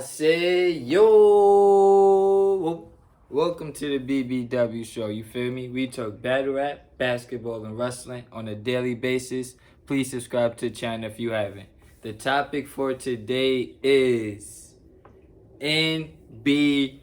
Say yo, welcome to the BBW show. You feel me? We talk battle rap, basketball, and wrestling on a daily basis. Please subscribe to the channel if you haven't. The topic for today is NBA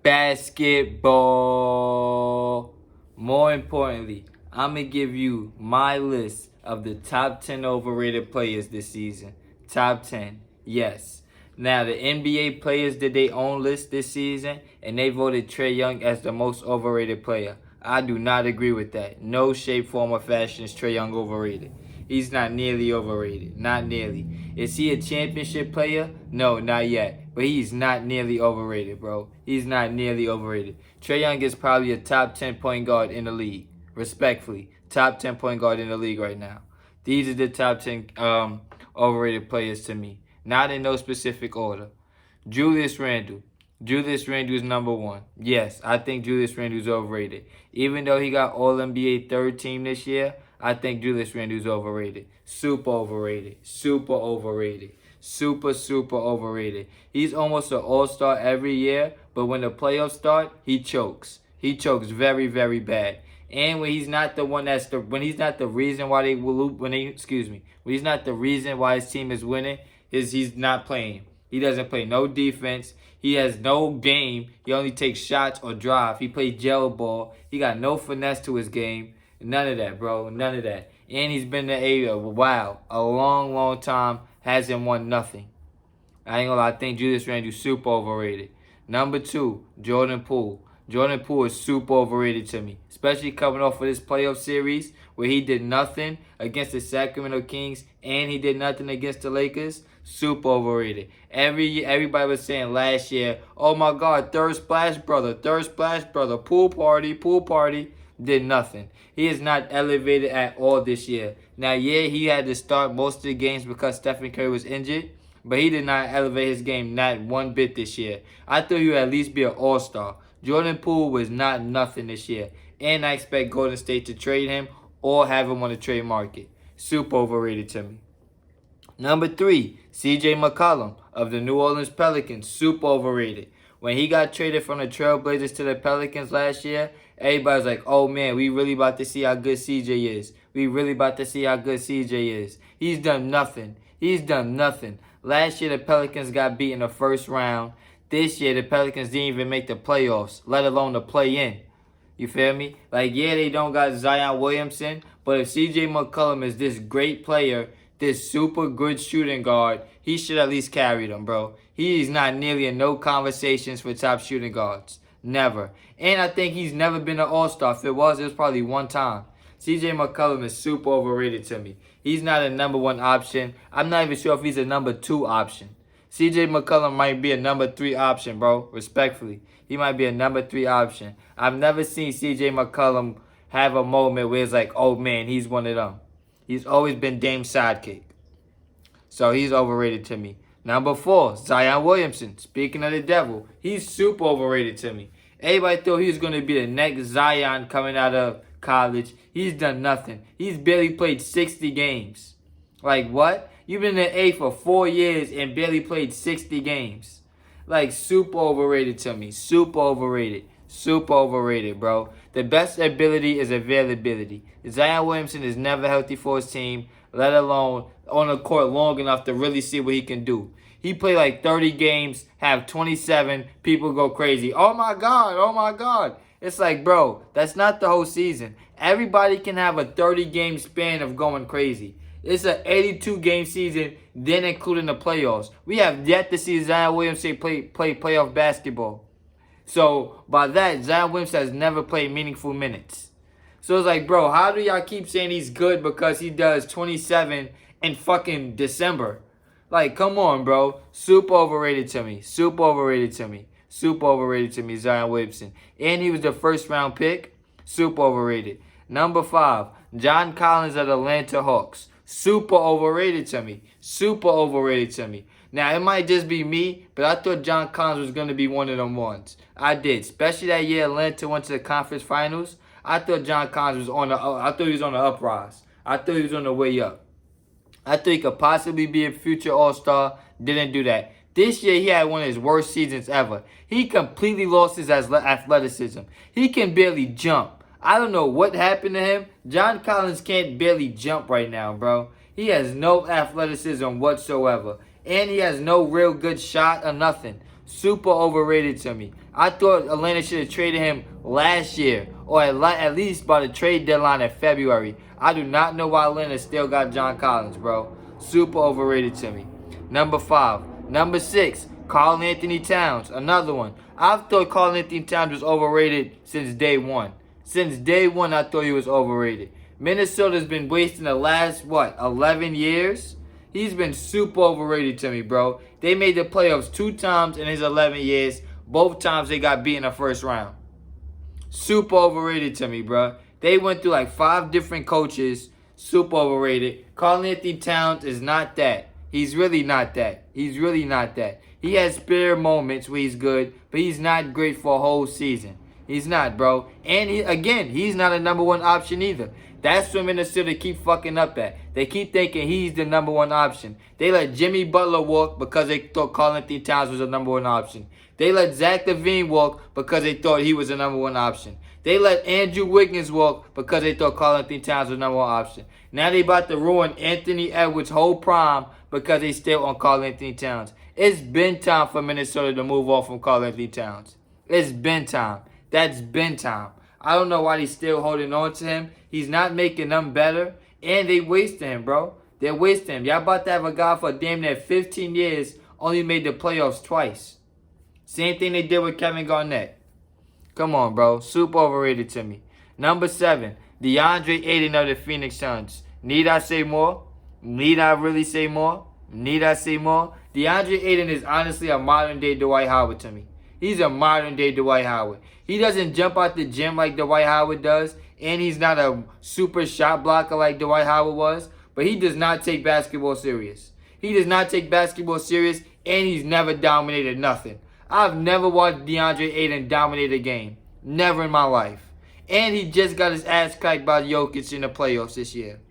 basketball. More importantly, I'm gonna give you my list of the top 10 overrated players this season. Top 10, yes. Now, the NBA players did their own list this season, and they voted Trae Young as the most overrated player. I do not agree with that. No shape, form, or fashion is Trae Young overrated. He's not nearly overrated. Not nearly. Is he a championship player? No, not yet. But he's not nearly overrated, bro. He's not nearly overrated. Trae Young is probably a top 10 point guard in the league. Respectfully. Top 10 point guard in the league right now. These are the top 10 overrated players to me. Not in no specific order. Julius Randle. Julius Randle is number one. Yes, I think Julius Randle is overrated. Even though he got All-NBA third team this year, I think Julius Randle is overrated. Super overrated. Super overrated. Super overrated. He's almost an all-star every year, but when the playoffs start, he chokes. He chokes very bad. And when he's not the one when he's not the reason why when he's not the reason why his team is winning, he's not playing. He doesn't play no defense. He has no game. He only takes shots or drive. He plays gel ball. He got no finesse to his game. None of that, bro. None of that. And he's been in the A a long time. Hasn't won nothing. I ain't gonna lie. I think Julius Randle super overrated. Number 2, Jordan Poole. Jordan Poole is super overrated to me, especially coming off of this playoff series where he did nothing against the Sacramento Kings and he did nothing against the Lakers. Super overrated. Everybody was saying last year, oh my God, third splash brother, pool party. Did nothing. He is not elevated at all this year. Now, yeah, he had to start most of the games because Stephen Curry was injured, but he did not elevate his game not one bit this year. I thought he would at least be an all-star. Jordan Poole was not nothing this year. And I expect Golden State to trade him or have him on the trade market. Super overrated to me. Number 3, CJ McCollum of the New Orleans Pelicans. Super overrated. When he got traded from the Trailblazers to the Pelicans last year, everybody's like, oh man, we really about to see how good CJ is. He's done nothing. Last year, the Pelicans got beat in the first round. This year, the Pelicans didn't even make the playoffs, let alone the play-in. You feel me? Like, yeah, they don't got Zion Williamson, but if CJ McCollum is this great player, this super good shooting guard, he should at least carry them, bro. He is not nearly in no conversations for top shooting guards. Never. And I think he's never been an all-star. If it was probably one time. CJ McCollum is super overrated to me. He's not a number 1 option. I'm not even sure if he's a number 2 option. CJ McCollum might be a number 3 option, bro. Respectfully. He might be a number 3 option. I've never seen CJ McCollum have a moment where it's like, oh man, he's one of them. He's always been Dame's sidekick. So he's overrated to me. Number 4, Zion Williamson. Speaking of the devil, he's super overrated to me. Everybody thought he was going to be the next Zion coming out of college. He's done nothing. He's barely played 60 games. Like, what? You've been in the A for 4 years and barely played 60 games. Like, super overrated to me. Super overrated, bro. The best ability is availability. Zion Williamson is never healthy for his team, let alone on the court long enough to really see what he can do. He played like 30 games, have 27, people go crazy. Oh my God. It's like, bro, that's not the whole season. Everybody can have a 30-game span of going crazy. It's an 82-game season, then including the playoffs. We have yet to see Zion Williamson play playoff basketball. So, by that, Zion Williamson has never played meaningful minutes. So, it's like, bro, how do y'all keep saying he's good because he does 27 in fucking December? Like, come on, bro. Super overrated to me, Zion Williamson. And he was the first-round pick. Super overrated. Number 5, John Collins of the Atlanta Hawks. Super overrated to me. Now, it might just be me, but I thought John Collins was going to be one of them ones. I did. Especially that year Atlanta went to the conference finals. I thought John Collins was on the uprise. I thought he was on the way up. I thought he could possibly be a future all-star. Didn't do that. This year, he had one of his worst seasons ever. He completely lost his athleticism. He can barely jump. I don't know what happened to him. John Collins can't barely jump right now, bro. He has no athleticism whatsoever. And he has no real good shot or nothing. Super overrated to me. I thought Atlanta should have traded him last year, or at least by the trade deadline in February. I do not know why Atlanta still got John Collins, bro. Super overrated to me. Number 5. Number 6, Karl-Anthony Towns. Another one. I've thought Karl-Anthony Towns was overrated since day one. Since day one, I thought he was overrated. Minnesota's been wasting the last, 11 years? He's been super overrated to me, bro. They made the playoffs 2 times in his 11 years. Both times they got beat in the first round. Super overrated to me, bro. They went through like 5 different coaches. Super overrated. Karl-Anthony Towns is not that. He's really not that. He's really not that. He has spare moments where he's good, but he's not great for a whole season. He's not, bro. And he's not a number 1 option either. That's what Minnesota keep fucking up at. They keep thinking he's the number 1 option. They let Jimmy Butler walk because they thought Karl-Anthony Towns was a number 1 option. They let Zach LaVine walk because they thought he was a number 1 option. They let Andrew Wiggins walk because they thought Karl-Anthony Towns was number 1 option. Now they about to ruin Anthony Edwards' whole prime because they still on Karl-Anthony Towns. It's been time for Minnesota to move off from Karl-Anthony Towns. It's been time. That's been time. I don't know why they still holding on to him. He's not making them better. And they wasting him, bro. They're wasting him. Y'all about to have a guy for damn near 15 years, only made the playoffs twice. Same thing they did with Kevin Garnett. Come on, bro. Super overrated to me. Number 7, DeAndre Ayton of the Phoenix Suns. Need I say more? Need I really say more? Need I say more? DeAndre Ayton is honestly a modern-day Dwight Howard to me. He's a modern-day Dwight Howard. He doesn't jump out the gym like Dwight Howard does, and he's not a super shot blocker like Dwight Howard was, but he does not take basketball serious. He does not take basketball serious, and he's never dominated nothing. I've never watched DeAndre Ayton dominate a game. Never in my life. And he just got his ass kicked by Jokic in the playoffs this year.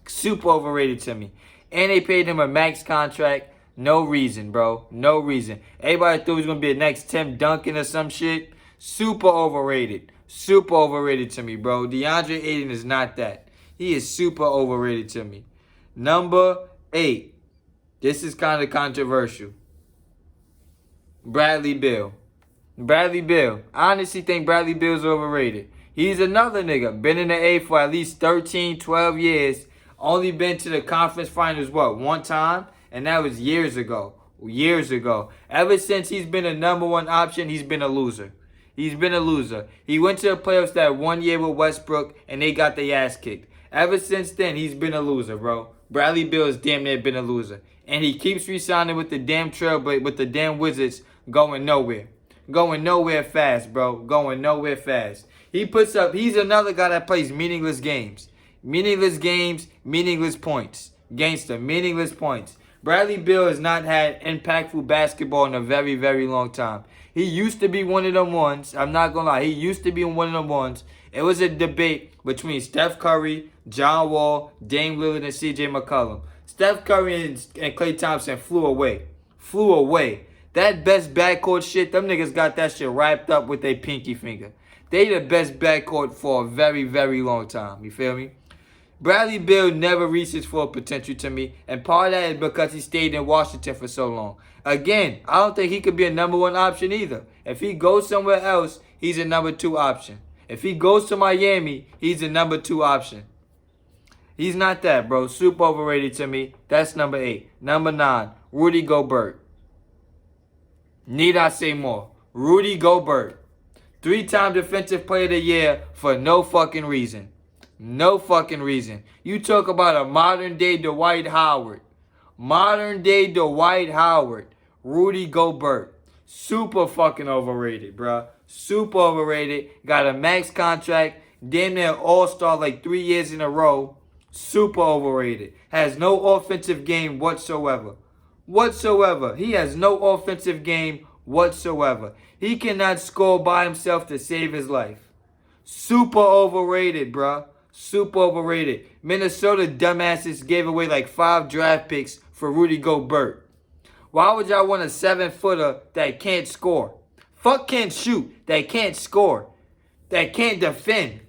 Super overrated to me. And they paid him a max contract. No reason, bro. No reason. Everybody thought he was going to be the next Tim Duncan or some shit. Super overrated. Super overrated to me, bro. DeAndre Ayton is not that. He is super overrated to me. Number 8. This is kind of controversial. Bradley Beal. Bradley Beal. I honestly think Bradley Beal's overrated. He's another nigga. Been in the A for at least 13, 12 years. Only been to the conference finals, 1 time? And that was years ago. Years ago. Ever since he's been a number 1 option, he's been a loser. He's been a loser. He went to the playoffs that 1 year with Westbrook, and they got their ass kicked. Ever since then, he's been a loser, bro. Bradley Beal has damn near been a loser. And he keeps re-signing with the damn with the damn Wizards going nowhere. Going nowhere fast, bro. Going nowhere fast. He's another guy that plays meaningless games. Meaningless games, meaningless points. Gangster, meaningless points. Bradley Beal has not had impactful basketball in a very, very long time. He used to be one of them ones. I'm not going to lie. He used to be one of them ones. It was a debate between Steph Curry, John Wall, Dame Lillard, and C.J. McCollum. Steph Curry and Klay Thompson flew away. Flew away. That best backcourt shit, them niggas got that shit wrapped up with their pinky finger. They the best backcourt for a very, very long time. You feel me? Bradley Beal never reached his full potential to me, and part of that is because he stayed in Washington for so long. Again, I don't think he could be a number 1 option either. If he goes somewhere else, he's a number 2 option. If he goes to Miami, he's a number 2 option. He's not that, bro. Super overrated to me. That's number 8. Number 9, Rudy Gobert. Need I say more? Rudy Gobert. 3-time Defensive Player of the Year for no fucking reason. No fucking reason. You talk about a modern-day Dwight Howard. Modern-day Dwight Howard. Rudy Gobert. Super fucking overrated, bruh. Super overrated. Got a max contract. Damn near all-star like 3 years in a row. Super overrated. Has no offensive game whatsoever. Whatsoever. He has no offensive game whatsoever. He cannot score by himself to save his life. Super overrated, bruh. Super overrated. Minnesota dumbasses gave away like 5 draft picks for Rudy Gobert. Why would y'all want a 7-footer that can't score? Fuck can't shoot, that can't score, that can't defend.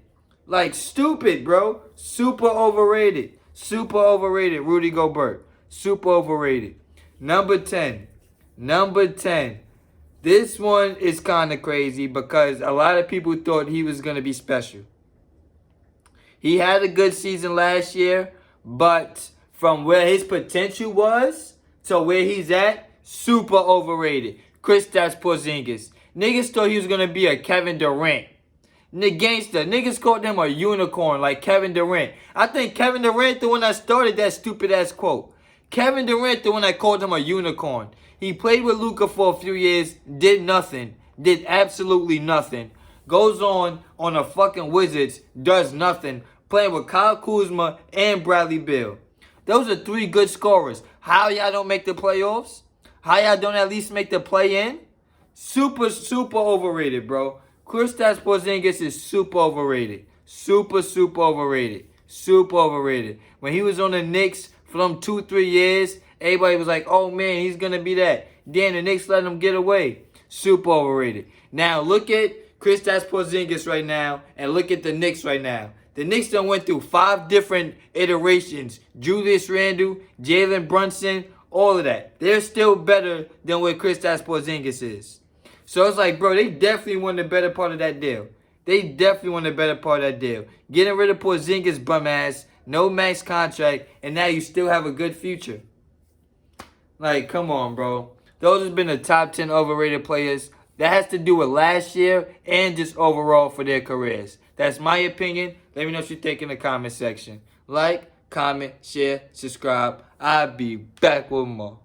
Like, stupid, bro. Super overrated. Super overrated, Rudy Gobert. Super overrated. Number 10. Number 10. This one is kind of crazy because a lot of people thought he was going to be special. He had a good season last year, but from where his potential was to where he's at, super overrated. Kristaps Porzingis. Niggas thought he was going to be a Kevin Durant. Gangster. Niggas called him a unicorn like Kevin Durant. I think Kevin Durant the one that started that stupid ass quote. Kevin Durant the one that called him a unicorn. He played with Luka for a few years, did nothing. Did absolutely nothing. Goes on a fucking Wizards, does nothing. Playing with Kyle Kuzma and Bradley Beal. Those are 3 good scorers. How y'all don't make the playoffs? How y'all don't at least make the play-in? Super, super overrated, bro. Kristaps Porzingis is super overrated. Super, super overrated. Super overrated. When he was on the Knicks for them 2-3 years, everybody was like, oh man, he's going to be that. Then the Knicks let him get away. Super overrated. Now look at Kristaps Porzingis right now and look at the Knicks right now. The Knicks done went through 5 different iterations. Julius Randle, Jalen Brunson, all of that. They're still better than what Kristaps Porzingis is. So it's like, bro, they definitely won the better part of that deal. They definitely won the better part of that deal. Getting rid of Porzingis bum ass, no max contract, and now you still have a good future. Like, come on, bro. Those have been the top 10 overrated players. That has to do with last year and just overall for their careers. That's my opinion. Let me know what you think in the comment section. Like, comment, share, subscribe. I'll be back with more.